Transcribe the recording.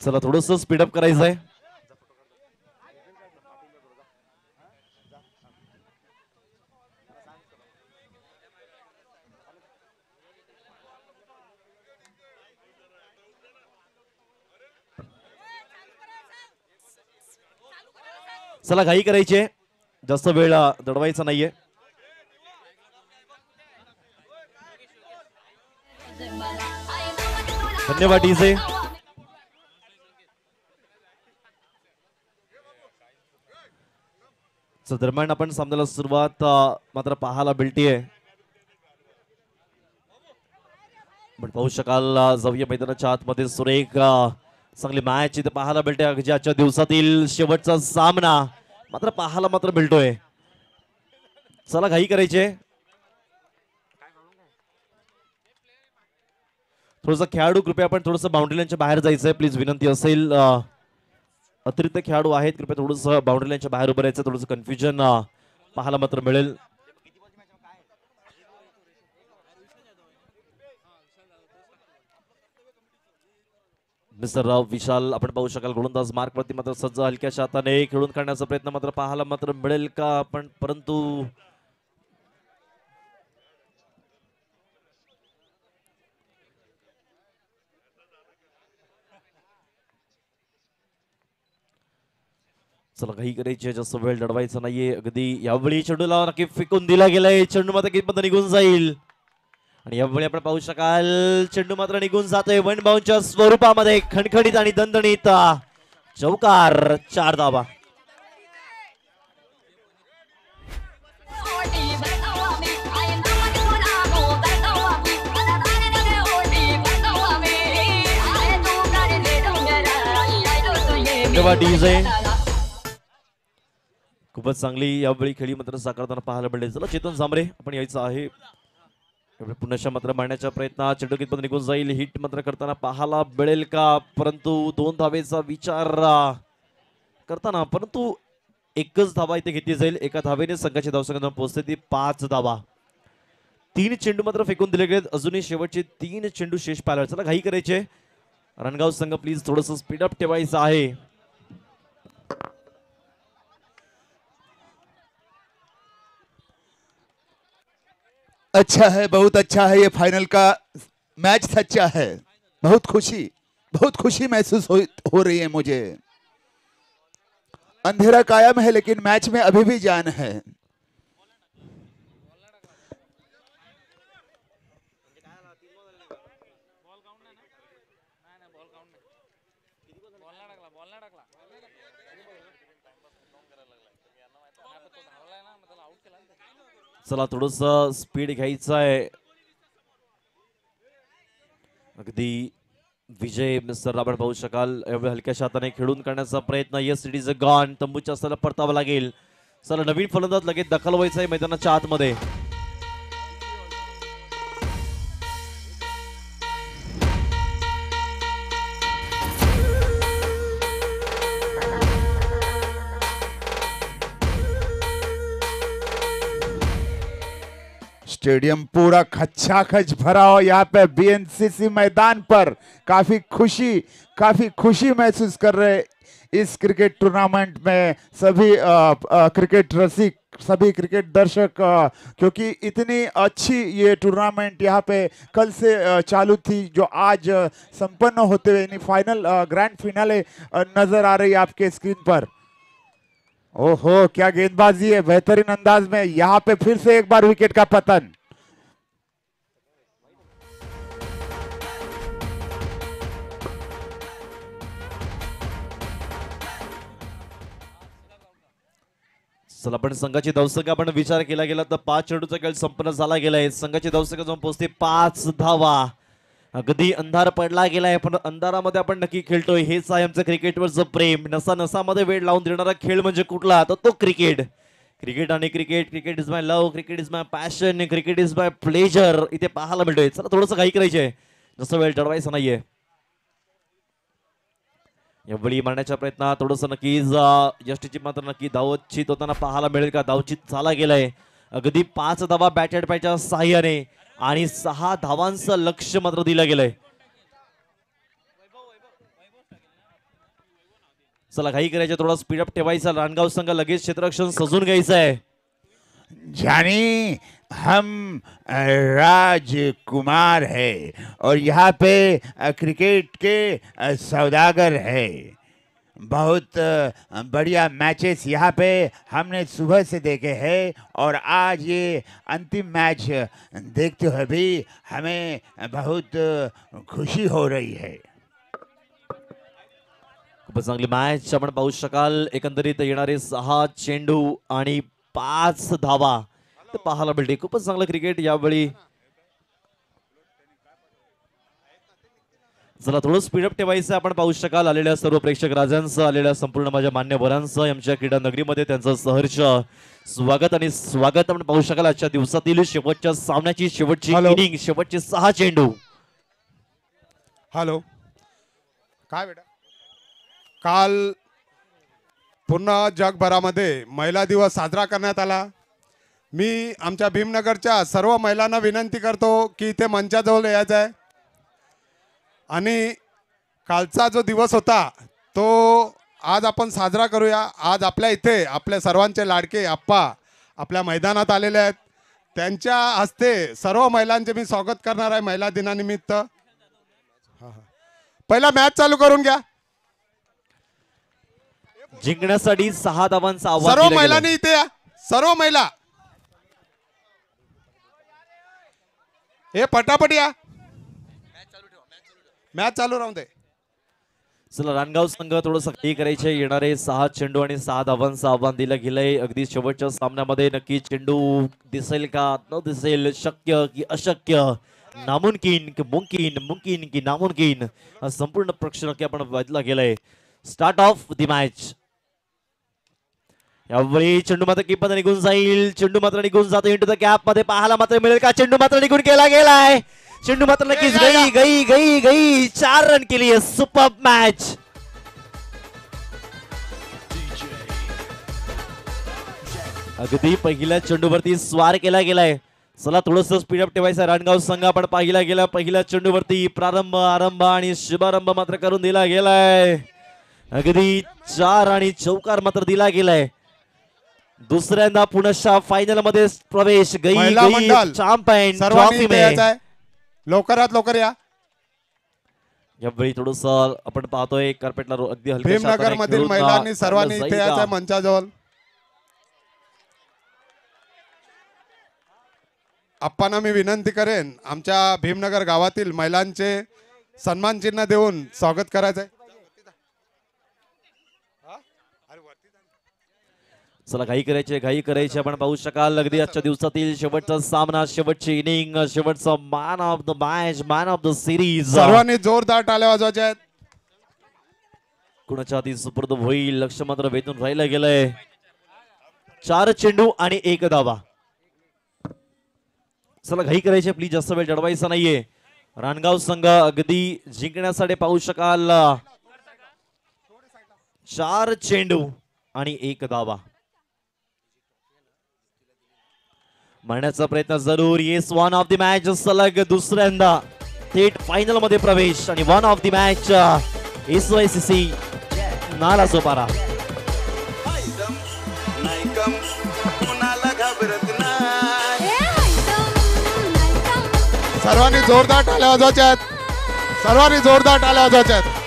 चला थोडस स्पीडअप करायचंय. चला घाई करायची आहे, जास्त वेळ दडवायचा नाहीये. धन्यवाद डीजे. दरम्यान आपण सामन्याला सुरुवात मात्र पाहायला मिळतीये. पण पाहू शकाल जाऊया मैदानाच्या आतमध्ये सुरेख चांगली मॅच इथे पाहायला मिळते. आजच्या दिवसातील शेवटचा सामना मात्र पाहायला मात्र मिळतोय. चला घाई करायचे. थोडस खेळाडू कृपया आपण थोडस बाउंड्री लाईनच्या बाहेर जायचंय प्लीज, विनंती असेल. अतिरिक्त खेळाडू आहेत, कृपया थोडस बाउंड्री लाईनच्या बाहेर उभं राहायचं. थोडस कन्फ्युजन पाहायला मात्र मिळेल. मिस्टर राव विशाल आपण पाहू शकाल गोलंदाज मार्क वरती मात्र सज्ज हलक्याच्या हाताने खेळून काढण्याचा प्रयत्न मात्र पाहायला मात्र मिळेल का पण, परंतु चला घाई करायची, जास्त वेळ लढवायचा नाहीये. अगदी यावेळी चेंडूला नक्की फेकून दिला गेलाय. चेंडू मात्र कितपत निघून जाईल आणि यावेळी आपण पाहू शकाल चेंडू मात्र निघून जातोय वन बाउंडच्या स्वरूपामध्ये. खणखणीत आणि दणदणीत चौकार, 4 धावा. डीजे खूपच चांगली यावेळी खेळी मात्र साकारताना पाहायला मिळेल. चला चेतन झांबरे आपण यायचं आहे. पुन्हा मात्र मारण्याचा प्रयत्न, चेंडू कितपत निघून जाईल, हिट मात्र करताना पाहायला मिळेल का, परंतु 2 धावेचा विचार करताना परंतु एकच धावा इथे घेतली जाईल. एका धावेने संघाची धावसंख्या पोहोचते ती 5 धावा. 3 चेंडू मात्र फेकून दिले गेलेत. अजूनही शेवटचे 3 चेंडू शेष पाहायला. चला घाई करायचे. रणगाव संघ प्लीज थोडस स्पीडअप ठेवायचं आहे. अच्छा है, बहुत अच्छा है, ये फाइनल का मैच सच्चा है. बहुत खुशी महसूस हो रही है मुझे. अंधेरा कायम है लेकिन मैच में अभी भी जान है. चला थोडस स्पीड घ्यायचं आहे. अगदी विजय मिस्टर आपण पाहू शकाल एवढ्या हलक्याशा हाताने खेळून करण्याचा प्रयत्न. Yes it is a gone. तंबूच्या असताना परतावा लागेल. चला नवीन फलंदाज लगेच दखल व्हायचं आहे मैदानाच्या आतमध्ये. स्टेडियम पूरा खचाखच भरा हो. यहाँ पे बीएनसीसी मैदान पर काफी खुशी महसूस कर रहे इस क्रिकेट टूर्नामेंट में सभी क्रिकेट रसिक, सभी क्रिकेट दर्शक, क्योंकि इतनी अच्छी ये टूर्नामेंट यहाँ पे कल से चालू थी जो आज संपन्न होते हुए यानी फाइनल ग्रैंड फिनाले नजर आ रही है आपके स्क्रीन पर. ओहो क्या गेंदबाजी है बेहतरीन अंदाज में. यहाँ पे फिर से एक बार विकेट का पतन. चला पण संघाची धावसंख्या आपण विचार केला गेला तर 5 चेंडूचा खेळ संपन्न झाला गेलाय. संघाची धावसंख्या जाऊन पोहोचते 5 धावा. अगदी अंधार पडला गेलाय पण अंधारामध्ये आपण नक्की खेळतोय. हेच आहे आमचं क्रिकेटवरचं प्रेम. नसा नसामध्ये वेळ लावून देणारा खेळ म्हणजे कुठला तर तो cricket. Cricket is my love, cricket is my passion, cricket is my pleasure इथे पाहायला मिळतोय. चला थोडंसं घाई करायचंय, जसं वेळ टळवायचा नाहीये. यावेळी मारण्याच्या प्रयत्नात थोडंसं नक्कीच यष्टीची मात्र नक्की धावचित होताना पाहायला मिळेल का. धावचित झाला गेलाय. अगदी 5 धावा बॅटेड पायच्या सहाय्याने आणि 6 धावांचं लक्ष मात्र दिलं गेलंय. चला घाई करायचं, थोडा स्पीडअप ठेवायचा. रानगाव संघ लगेच क्षेत्ररक्षण सजून घ्यायचं आहे. जानी हम राजकुमार है और यहाँ पे क्रिकेट के सौदागर है. बहुत बढ़िया मैचेस यहाँ पे हमने सुबह से देखे हैं और आज ये अंतिम मैच देखते हुए भी हमें बहुत खुशी हो रही है. खूपच चांगली मॅच आपण पाहू शकाल. एकंदरीत येणारे 6 चेंडू आणि 5 धावा ते पाहायला मिळते. खूपच चांगलं क्रिकेट यावेळी. चला थोडं स्पीडअप ठेवायचं. आपण पाहू शकाल आलेल्या सर्व प्रेक्षक राजांचं, आलेल्या संपूर्ण माझ्या मान्यवरांचं आमच्या क्रीडा नगरीमध्ये त्यांचं सहर्ष स्वागत आणि स्वागत आपण पाहू शकाल. आजच्या दिवसातील शेवटच्या सामन्याची शेवटची इनिंग, शेवटचे 6 चेंडू. हॅलो, काय बेटा, काल पूर्ण जगभरामध्ये महिला दिवस साजरा करण्यात आला. मी आमच्या भीमनगरच्या सर्व महिलांना विनंती करतो की इथे मंचाजवळ यायचं आहे आणि कालचा जो दिवस होता तो आज आपण साजरा करूया. आज आपल्या इथे आपल्या सर्वांचे लाडके आप्पा आपल्या मैदानात आलेले आहेत. त्यांच्या हस्ते सर्व महिलांचे मी स्वागत करणार आहे महिला दिनानिमित्त. पहिला मॅच चालू करून घ्या. जिंकण्यासाठी 6 धावांचा आव्हान सर्व दिलं गेलं. महिलांनी इथे या. सर्व महिला हे पटापट या. मॅच चालू राहून दे. चला रानगाव संघ थोडंसं काही करायचे. येणारे 6 चेंडू आणि 6 धावांचं आव्हान दिलं गेलंय. अगदी शेवटच्या सामन्यामध्ये नक्की चेंडू दिसेल का न दिसेल, शक्य की अशक्य, नामुमकिन की मुमकिन, मुमकिन की नामुमकिन, हा संपूर्ण प्रश्न की आपण बदला गेलाय. Start of the match. यावेळी चेंडू मात्र कीपर निघून जाईल. चेंडू मात्र निघून जातो इंटू द कॅप मध्ये. पाहायला मात्र मिळेल का चेंडू मात्र निघून गेला गेलाय. चेंडू मात्र नक्कीच गई गई गई गई. 4 रन के लिए सुपर मैच. अगदी पहिल्या चेंडूवरती स्वार केला गेलाय. चला थोडस स्पीडअप ठेवायचं. रानगाव संघ आपण पाहिला गेला. पहिल्या चेंडूवरती प्रारंभ, आरंभ आणि शुभारंभ मात्र करून दिला गेलाय. अगदी 4 आणि चौकार मात्र दिला गेलाय. दुसऱ्यांदा पुनश्च फायनल मध्ये प्रवेश. गई महिला गई मंडळ चॅम्पियन सर्वांनी ट्रॉफी इथे में. यायचं आहे. लवकरात लवकर या. यावेळी थोडस आपण पाहतोय कार्पेटला अगदी हलक्या भीमनगर हाताने मधील खेळून महिलांनी सर्वांनी जाईल इथे का? यायचं आहे मंचाजवळ. आप्पांना मी विनंती करेन आमच्या भीमनगर गावातील महिलांचे सन्मान चिन्ह देऊन स्वागत करायचं आहे. चला घाई करायचे आपण पाहू शकाल. अगदी आजच्या दिवसातील शेवटचा सामना, शेवटची इनिंग, शेवटचा man of the match, man of the series. सर्वांनी जोरदार टाळ्या वाजवायच्या आहेत. कुणाच्या हाती सुपूर्द होईल लक्ष मात्र वेधून राहिलं गेलंय. 4 चेंडू आणि 1 धावा. चला घाई करायचे, प्लीज जास्त वेळ जडवायचा नाहीये. रानगाव संघ अगदी जिंकण्यासाठी पाहू शकाल 4 चेंडू आणि 1 धावा मारण्याचा प्रयत्न जरूर. Yes, one of the match. सलग दुसऱ्यांदा थेट फायनल मध्ये प्रवेश आणि one of the match SYCC Nala Sopara. सर्वांनी जोरदार टाळ्या वाजवायच्या आहेत. सर्वांनी जोरदार टाळ्या वाजवायच्या आहेत.